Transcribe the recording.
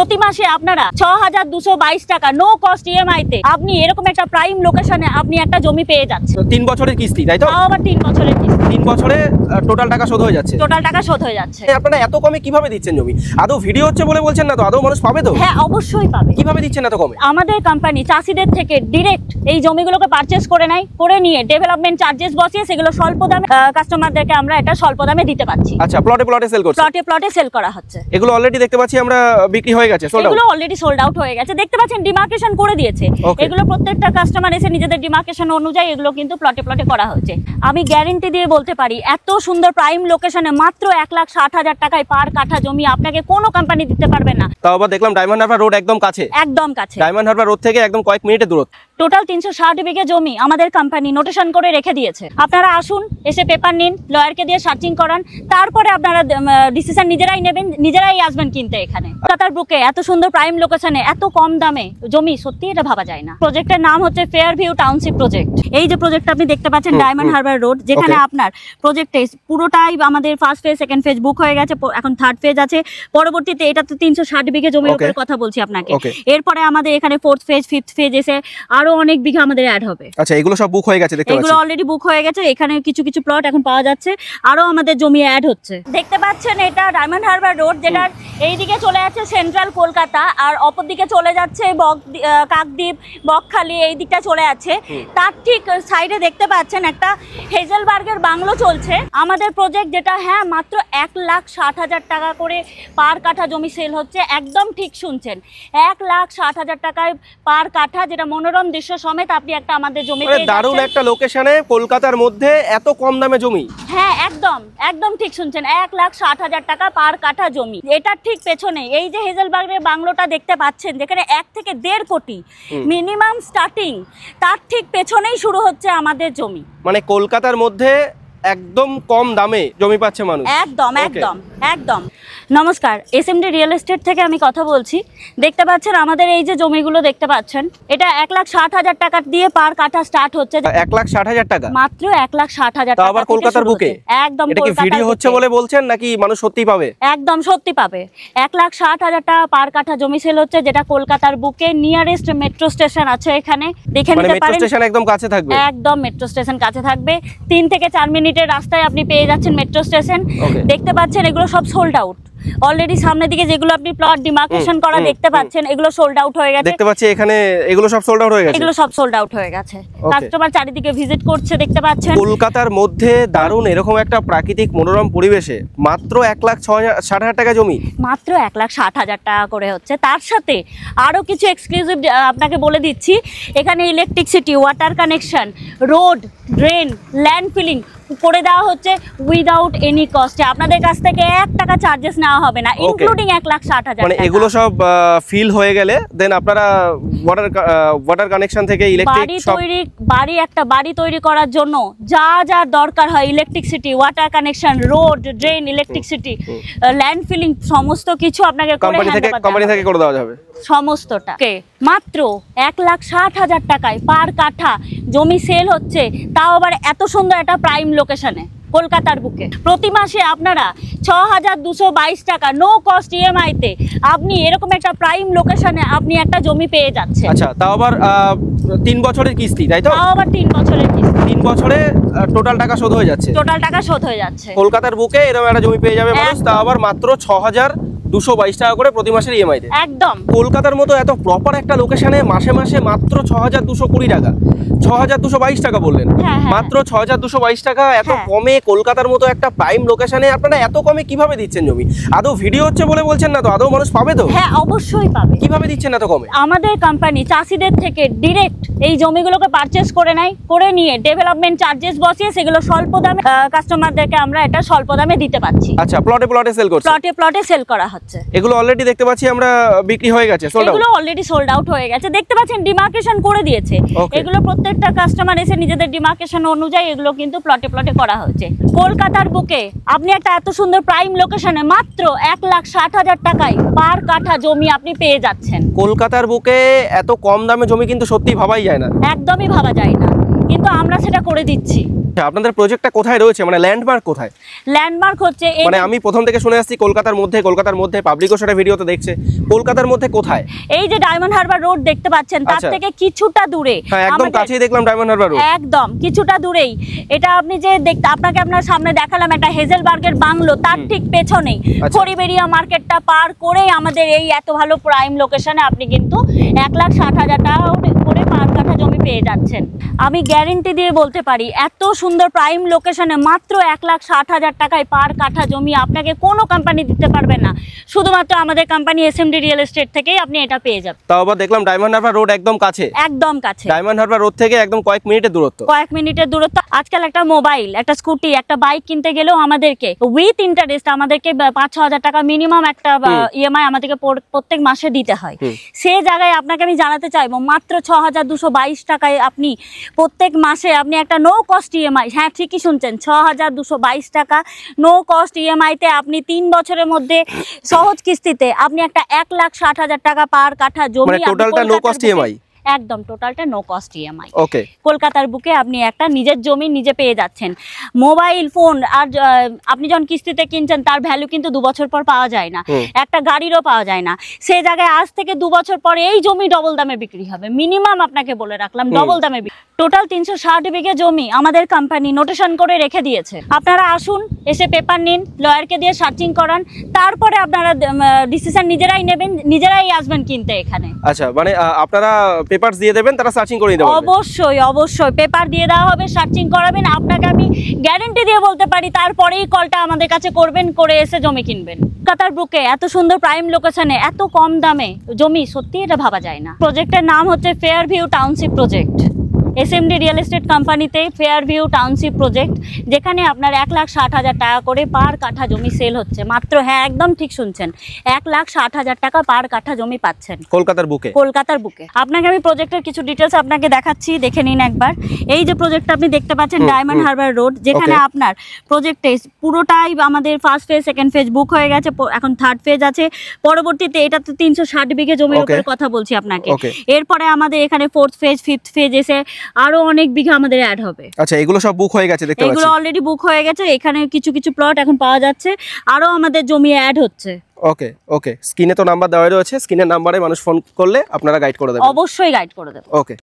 প্রতি মাসে আপনারা ৬,২২২ টাকা নো কস্ট ইএমআই তে আপনি এরকম একটা প্রাইম লোকেশনে আপনি একটা জমি পেয়ে যাচ্ছেন। 3 বছরের কিস্তি, তাই তো? আবার 3 বছরের কিস্তি। 3 বছরে টোটাল টাকা শোধ হয়ে যাচ্ছে। টোটাল টাকা শোধ হয়ে যাচ্ছে। আপনারা এত কমে কিভাবে দিচ্ছেন জমি? আদৌ ভিডিও হচ্ছে বলে বলছেন না তো? আদৌ মানুষ পাবে তো? হ্যাঁ, অবশ্যই পাবে। কিভাবে দিচ্ছেন এত কমে? আমাদের কোম্পানি চাষিদের থেকে ডিরেক্ট এই জমিগুলোকে পারচেজ করে নেয়, করে নিয়ে ডেভেলপমেন্ট চার্জেস বসিয়ে সেগুলো স্বল্প দামে কাস্টমারদেরকে আমরা এটা স্বল্প দামে দিতে পারছি। আচ্ছা, প্লটে সেল করছে? প্লটে সেল করা হচ্ছে। এগুলো অলরেডি দেখতে পাচ্ছি আমরা বিক্রি হয়ে গেছে, সোল্ড আউট। এগুলো অলরেডি সোল্ড আউট হয়ে গেছে, দেখতে পাচ্ছেন ডিমার্কেশন করে দিয়েছে। এগুলো প্রত্যেকটা কাস্টমার এসে নিজেদের ডিমার্কেশন অনুযায়ী এগুলো কিন্তু প্লটে করা হয়েছে। আমি গ্যারান্টি দিয়ে বলতে পারি এত সুন্দর প্রাইম লোকেশনে মাত্র ১,৬০,০০০ টাকায় পার কাঠা জমি আপনাকে কোনো কোম্পানি দিতে পারবে না। তাও আবার দেখলাম ডায়মন্ড হারবার রোড একদম কাছে। একদম কাছে, ডায়মন্ড হারবার রোড থেকে একদম কয়েক মিনিটের দূরত্ব। টোটাল ৩৬০ বিঘে জমি আমাদের কোম্পানি নোটেশন করে রেখে দিয়েছে। আপনারা আসুন, এসে পেপার নিন, লয়ারকে দিয়ে সার্চিং করান, তারপরে আপনারা ডিসিশন নিজেরাই নেবেন, নিজেরাই আসবেন কিনতে। এখানে কলকাতার বুকে এত সুন্দর প্রাইম লোকেশনে এত কম দামে জমি, সত্যি এটা ভাবা যায় না। প্রজেক্টের নাম হচ্ছে ফেয়ার ভিউ টাউনশিপ প্রজেক্ট। এই যে প্রজেক্টটা আপনি দেখতে পাচ্ছেন ডায়মন্ড হারবার রোড, যেখানে আপনার প্রজেক্টে পুরোটাই আমাদের ফার্স্ট ফেজ, সেকেন্ড ফেজ বুক হয়ে গেছে, এখন থার্ড ফেজ আছে। পরবর্তীতে এটা তো ৩৬০ বিঘে জমির উপরে কথা বলছি আপনাকে। এরপরে আমাদের এখানে ফোর্থ ফেজ, ফিফথ ফেজ এসে আরো অনেক বিঘা আমাদের অ্যাড হবে। আচ্ছা, এগুলো সব বুক হয়ে গেছে দেখতে পাচ্ছি? এগুলো অলরেডি বুক হয়ে গেছে। এখানে কিছু কিছু প্লট এখন পাওয়া যাচ্ছে, আরো আমাদের জমি অ্যাড হচ্ছে। দেখতে পাচ্ছেন এটা ডায়মন্ড হারবার রোড, যেটার এইদিকে চলে যাচ্ছে সেন্ট্রাল কলকাতা, আর অপর দিকে চলে যাচ্ছে কাকদ্বীপ, বকখালি, এই দিকটা চলে যাচ্ছে। তার ঠিক সাইডে দেখতে পাচ্ছেন একটা হেজেলবার্গের বাংলো চলছে আমাদের প্রজেক্ট, যেটা হ্যাঁ মাত্র ১,৬০,০০০ টাকা করে পার কাঠা জমি সেল হচ্ছে। একদম ঠিক শুনছেন, ১,৬০,০০০ টাকায় পার কাঠা, যেটা মনোরম দৃশ্য সমেত আপনি একটা আমাদের জমি পেয়ে যাচ্ছেন। দারুণ একটা লোকেশনে কলকাতার মধ্যে এত কম দামে জমি। হ্যাঁ, একদম ঠিক শুনছেন, ১,৬০,০০০ টাকা পার কাঠা জমি। এটার ঠিক পেছনে এই যে হেজেলবার্গের বাংলোটা দেখতে পাচ্ছেন, যেখানে ১ থেকে ১.৫ কোটি মিনিমাম স্টার্টিং, তার ঠিক পেছনেই শুরু হচ্ছে আমাদের জমি। মানে কলকাতার মধ্যে একদম কম দামে জমি পাচ্ছে মানুষ। একদম। নমস্কার, এসএমডি রিয়েল এস্টেট থেকে আমি কথা বলছি। দেখতে পাচ্ছেন আমাদের এই যে জমিগুলো দেখতে পাচ্ছেন, এটা ১,৬০,০০০ টাকা দিয়ে পার কাঠা স্টার্ট হচ্ছে। ১,৬০,০০০ টাকা মাত্র ১,৬০,০০০ টাকা। আবার কলকাতার বুকে? একদম। এটা কি ভিডিও হচ্ছে বলে বলছেন নাকি মানুষ সত্যি পাবে? একদম সত্যি পাবে। ১,৬০,০০০ টাকা পার কাঠা জমি সেল হচ্ছে, যেটা কলকাতার বুকে নিয়ারেস্ট মেট্রো স্টেশন আছে। এখানে দেখে নিতে পারেন। মেট্রো স্টেশন একদম কাছে থাকবে? একদম মেট্রো স্টেশন কাছে থাকবে। ৩ থেকে ৪ মিনিটের রাস্তায় আপনি পেয়ে যাচ্ছেন মেট্রো স্টেশন। দেখতে পাচ্ছেন এগুলো সব সোল্ড আউট অলরেডি। সামনের দিকে যেগুলো আপনি প্লট ডিমার্কেশন করা দেখতে পাচ্ছেন, এগুলো সোল্ড আউট হয়ে গেছে। দেখতে পাচ্ছি এখানে এগুলো সব সোল্ড আউট হয়ে গেছে। এগুলো সব সোল্ড আউট হয়ে গেছে। কাস্টমার চারিদিকে ভিজিট করছে, দেখতে পাচ্ছেন। কলকাতার মধ্যে দারুণ এরকম একটা প্রাকৃতিক মনোরম পরিবেশে মাত্র ১,৬০,০০০ টাকা জমি, মাত্র ১,৬০,০০০ টাকা করে হচ্ছে। তার সাথে আরো কিছু এক্সক্লুসিভ আপনাকে বলে দিচ্ছি। এখানে electricity, water connection, road, drain, land filling করে দেওয়া হচ্ছে উইদাউট এনি কস্টে। আপনাদের কাছ থেকে ১ টাকা চার্জেস নেওয়া হবে না, ইনক্লুডিং ১,৬০,০০০। মানে এগুলো সব ফিল হয়ে গেলে দেন আপনারা ওয়াটার কানেকশন থেকে ইলেকট্রিক একটা বাড়ি তৈরি করার জন্য যা যা দরকার হয়, electricity, water connection, road, drain, electricity, land filling, সমস্ত কিছু আপনাকে কোম্পানি থেকে করে দেওয়া যাবে। সমস্তটা মাত্র ১,৬০,০০০ টাকায় পার কাঠা জমি সেল হচ্ছে, তাও আবার এত সুন্দর একটা প্রাইম লোকেশনে কলকাতার বুকে। প্রতি মাসে আপনারা ৬,২২২ টাকা নো কস্ট ইএমআই তে আপনি এরকম একটা প্রাইম লোকেশনে আপনি একটা জমি পেয়ে যাচ্ছেন। আচ্ছা, তাও আবার 3 বছরের কিস্তি, তাই তো? তাও আবার 3 বছরের কিস্তি। 3 বছরে টোটাল টাকা শোধ হয়ে যাচ্ছে। কলকাতার বুকে এরকম একটা জমি পেয়ে যাবে মানুষ, তাও আবার মাত্র ৬,২২২ টাকা করে প্রতি মাসের ইএমআই তে। একদম। কলকাতার মতো এত প্রপার একটা লোকেশনে মাসে মাত্র ৬,২২০ টাকা, ৬,২২২ টাকা বললেন? মাত্র ৬,২২২ টাকা এত কমে কলকাতার মতো একটা প্রাইম লোকেশনে আপনারা এত কমে কিভাবে দিচ্ছেন জমি? আদৌ ভিডিও হচ্ছে বলে বলছেন না তো? আদৌ মানুষ পাবে তো? হ্যাঁ, অবশ্যই পাবে। কিভাবে দিচ্ছেন এত কমে? আমাদের কোম্পানি চাষিদের থেকে ডিরেক্ট এই জমিগুলোকে পারচেজ করে নেয়, করে নিয়ে ডেভেলপমেন্ট চার্জেস বসিয়ে সেগুলো স্বল্প দামে কাস্টমারদেরকে আমরা এটা স্বল্প দামে দিতে পারছি। আচ্ছা, প্লটে সেল করছে? প্লটে সেল করা হচ্ছে। এগুলো অলরেডি দেখতে পাচ্ছি আমরা বিক্রি হয়ে গেছে, সোল্ড আউট। এগুলো অলরেডি সোল্ড আউট হয়ে গেছে, দেখতে পাচ্ছেন ডিমার্কেশন করে দিয়েছে। এগুলো প্রত্যেকটা কাস্টমার এসে নিজেদের ডিমার্কেশন অনুযায়ী এগুলো কিন্তু প্লটে করা হয়েছে। কলকাতার বুকে আপনি একটা এত সুন্দর প্রাইম লোকেশনে মাত্র ১,৬০,০০০ টাকায় পার কাঠা জমি আপনি পেয়ে যাচ্ছেন। কলকাতার বুকে এত কম দামে জমি কিন্তু সত্যি ভাবাই যায় না। একদমই ভাবা যায় না। কিন্তু আমরা সেটা করে দিচ্ছি। আপনাদের প্রজেক্টটা কোথায় রয়েছে, মানে ল্যান্ডমার্ক কোথায়? ল্যান্ডমার্ক হচ্ছে মানে আমি প্রথম থেকে শুনে আসছি কলকাতার মধ্যে পাবলিকও সেটা ভিডিওতে দেখছে, কলকাতার মধ্যে কোথায়? এই যে ডায়মন্ড হারবার রোড দেখতে পাচ্ছেন, তার থেকে কিছুটা দূরে। হ্যাঁ, একদম কাছেই দেখলাম ডায়মন্ড হারবার রোড, একদম কিছুটা দূরেই। এটা আপনি যে আপনাকে আপনার সামনে দেখালাম একটা হেজেলবার্গের বাংলো, তার ঠিক পেছনেই খড়িবেড়িয়া মার্কেটটা পার করেই আমাদের এই এত ভালো প্রাইম লোকেশনে আপনি কিন্তু 1,60,000 টাকা করে পার কাঠা জমি পেয়ে যাচ্ছেন। আমি গ্যারেন্টি দিয়ে বলতে পারি এত সুন্দর প্রাইম লোকেশনে মাত্র 1,60,000 টাকায় পার কাঠা জমি আপনাকে কোনো কোম্পানি দিতে পারবে না, শুধুমাত্র আমাদের কোম্পানি এসএমডি রিয়েল এস্টেট থেকেই আপনি এটা পেয়ে যাবেন। তাও আবার দেখলাম ডায়মন্ড হারবার রোড একদম কাছে, একদম কাছে। ডায়মন্ড হারবার রোড থেকে একদম কয়েক মিনিটের দূরত্ব। আজকাল একটা মোবাইল, একটা স্কুটি, একটা বাইক কিনতে গেলেও আমাদেরকে উইথ ইন্টারেস্ট আমাদেরকে 5-6 হাজার টাকা মিনিমাম একটা ইএমআই আমাদেরকে প্রত্যেক মাসে দিতে হয়। সেই জায়গায় আপনাকে আমি জানাতে চাইবো মাত্র 6,222 টাকায় আপনি প্রত্যেক মাসে আপনি একটা নো কস্ট ইএমআই, হ্যাঁ ঠিকই শুনছেন, 6,222 টাকা নো কস্ট ইএমআইতে আপনি 3 বছরের মধ্যে সহজ কিস্তিতে আপনি একটা 1,60,000 টাকা পার কাঠা জমি, মানে টোটালটা নো কস্ট ইএমআই, একদম টোটালটা নো কস্ট ইএমআই। ওকে, কলকাতার বুকে আপনি একটা নিজের জমি নিজে পেয়ে যাচ্ছেন। মোবাইল ফোন আর আপনি যখন কিস্তিতে কিনছেন তার ভ্যালু কিন্তু 2 বছর পর পাওয়া যায় না, একটা গাড়িরও পাওয়া যায় না। সেই জায়গায় আজ থেকে 2 বছর পরে এই জমি ডবল দামে বিক্রি হবে, মিনিমাম আপনাকে বলে রাখলাম ডবল দামে। টোটাল 360 বিঘে জমি আমাদের কোম্পানি নোটেশন করে রেখে দিয়েছে। আপনারা আসুন, এসে পেপার নিন, লয়ারকে দিয়ে সার্চিং করান, তারপরে আপনারা ডিসিশন নিজেরাই নেবেন, নিজেরাই আসবেন কিনতে এখানে। আচ্ছা, মানে আপনারা পেপারস দিয়ে দেবেন, তারা সার্চিং করে নিতে পারবে? অবশ্যই পেপার দিয়ে দেওয়া হবে, সার্চিং করাবেন। আপনাকে আমি গ্যারান্টি দিয়ে বলতে পারি তারপরেই কলটা আমাদের কাছে করবেন, করে এসে জমি কিনবেন। কলকাতার বুকে এত সুন্দর প্রাইম লোকেশনে এত কম দামে জমি, সত্যি এটা ভাবা যায় না। প্রজেক্টের নাম হচ্ছে fair view township project. SMD real estate কোম্পানিতে ফেয়ার ভিউ টাউনশিপ প্রজেক্ট, যেখানে আপনার 1,60,000 টাকা করে পার কাঠা জমি সেল হচ্ছে মাত্র, হ্যাঁ একদম ঠিক শুনছেন, 1,60,000 টাকা পার কাঠা জমি পাচ্ছেন কলকাতার বুকে। আপনাকে আমি প্রজেক্টের কিছু ডিটেলস আপনাকে দেখাচ্ছি, দেখে নিন একবার। এই যে প্রজেক্টটা আপনি দেখতে পাচ্ছেন ডায়মন্ড হারবার রোড, যেখানে আপনার প্রজেক্টে পুরোটাই আমাদের ফার্স্ট ফেজ, সেকেন্ড ফেজ বুক হয়ে গেছে, এখন থার্ড ফেজ আছে। পরবর্তীতে এটা তো 360 বিঘে জমির উপরে কথা বলছি আপনাকে। এরপরে আমাদের এখানে ফোর্থ ফেজ, ফিফথ ফেজ এসে আরো অনেক বিঘা আমাদের অ্যাড হবে। আচ্ছা, এগুলো সব বুক হয়ে গেছে দেখতে পাচ্ছি? এগুলো অলরেডি বুক হয়ে গেছে, এখানে কিছু কিছু প্লট এখন পাওয়া যাচ্ছে, আরো আমাদের জমি অ্যাড হচ্ছে। ওকে, স্ক্রিনে তো নাম্বার দেওয়া রয়েছে, স্ক্রিনের নাম্বারে মানুষ ফোন করলে আপনারা গাইড করে দেবেন? অবশ্যই গাইড করে দেবেন। ওকে।